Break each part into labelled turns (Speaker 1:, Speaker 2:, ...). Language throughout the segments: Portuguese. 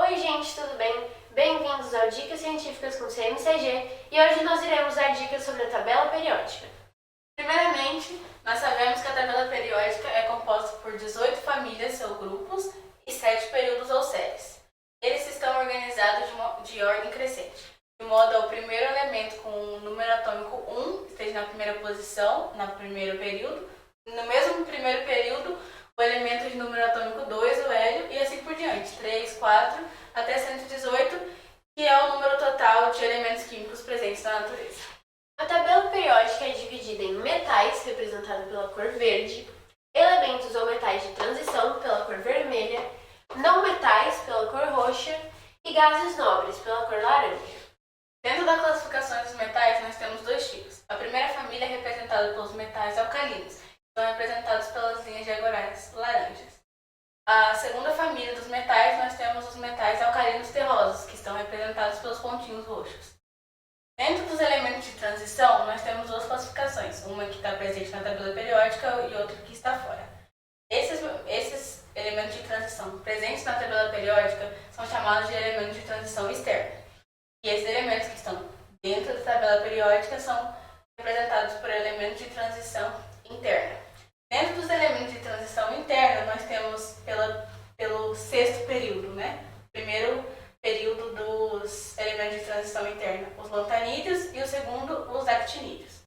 Speaker 1: Oi gente, tudo bem? Bem-vindos ao Dicas Científicas com CMCG e hoje nós iremos dar dicas sobre a tabela periódica.
Speaker 2: Primeiramente, nós sabemos que a tabela periódica é composta por 18 famílias ou grupos e 7 períodos ou séries. Eles estão organizados de ordem crescente, de modo ao primeiro elemento com o número atômico 1 esteja na primeira posição, no primeiro período. No mesmo primeiro período, o elemento de número atômico 2, o hélio, e assim por diante, 3, 4, até 118, que é o número total de elementos químicos presentes na natureza.
Speaker 1: A tabela periódica é dividida em metais, representado pela cor verde, elementos ou metais de transição, pela cor vermelha, não metais, pela cor roxa, e gases nobres, pela cor laranja.
Speaker 2: Dentro da classificação dos metais, nós temos dois tipos. A primeira família é representada pelos metais alcalinos, que são representados pelas linhas diagonais laranjas. A segunda família dos metais, nós temos os metais alcalinos terrosos, que estão representados pelos pontinhos roxos. Dentro dos elementos de transição, nós temos duas classificações, uma que está presente na tabela periódica e outra que está fora. Esses elementos de transição presentes na tabela periódica são chamados de elementos de transição externa. E esses elementos que estão dentro da tabela periódica são representados por elementos de transição interna. Dentro dos elementos de transição interna, nós temos pelo sexto período, Primeiro período dos elementos de transição interna, os lantanídeos, e o segundo, os actinídeos.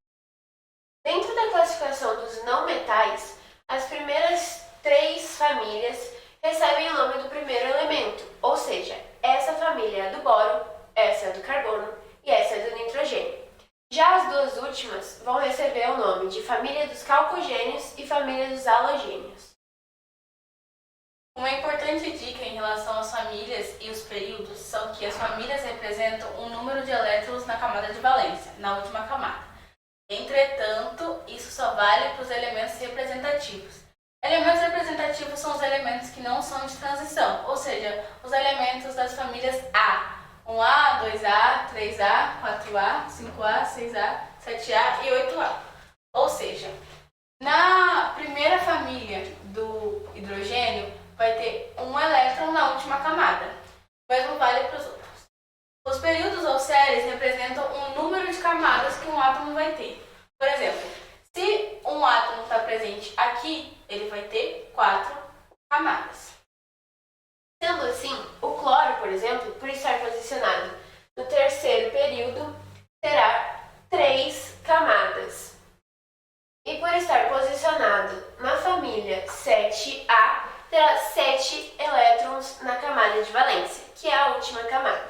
Speaker 1: Dentro da classificação dos não metais, as primeiras 3 famílias recebem o nome do primeiro elemento, ou seja, essa família é do boro, essa é do carbono e essa é do nitrogênio. Já as duas últimas vão receber o nome de família dos calcogênios e família dos halogênios.
Speaker 2: Uma importante dica em relação às famílias e os períodos são que as famílias representam um número de elétrons na camada de valência, na última camada. Entretanto, isso só vale para os elementos representativos. Elementos representativos são os elementos que não são de transição, ou seja, os elementos das famílias A. 1A, 2A, 3A, 4A, 5A, 6A, 7A e 8A. Ou seja, na primeira família do hidrogênio vai ter um elétron na última camada. O mesmo vale para os outros. Os períodos ou séries representam um número de camadas que um átomo vai ter. Por exemplo, se um átomo está presente aqui, ele vai ter 4 camadas.
Speaker 1: Sendo assim, o cloro, por exemplo, por estar posicionado no terceiro período, terá 3 camadas. E por estar posicionado na família 7A, terá 7 elétrons na camada de valência, que é a última camada.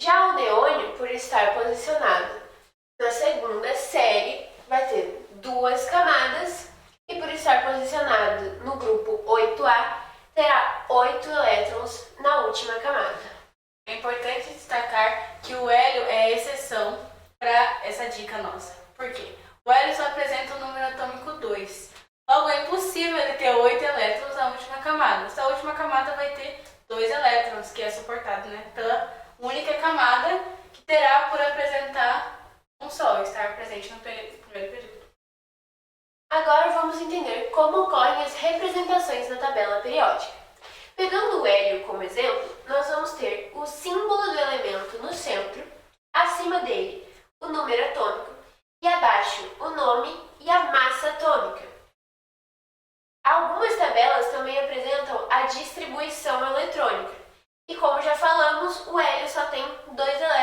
Speaker 1: Já o neônio, por estar posicionado na segunda série, vai ter 2 camadas, e por estar posicionado no grupo 8A, terá 8 elétrons na última camada.
Speaker 2: É importante destacar que o hélio é a exceção para essa dica nossa. Por quê? O hélio só apresenta o número atômico 2. Logo, é impossível ele ter 8 elétrons na última camada. Essa última camada vai ter 2 elétrons, que é suportado pela única camada, que terá por apresentar um só, estar presente no primeiro período.
Speaker 1: Agora vamos entender como ocorrem as representações na tabela periódica. Pegando o hélio como exemplo, nós vamos ter o símbolo do elemento no centro, acima dele o número atômico e abaixo o nome e a massa atômica. Algumas tabelas também apresentam a distribuição eletrônica e, como já falamos, o hélio só tem 2 elétrons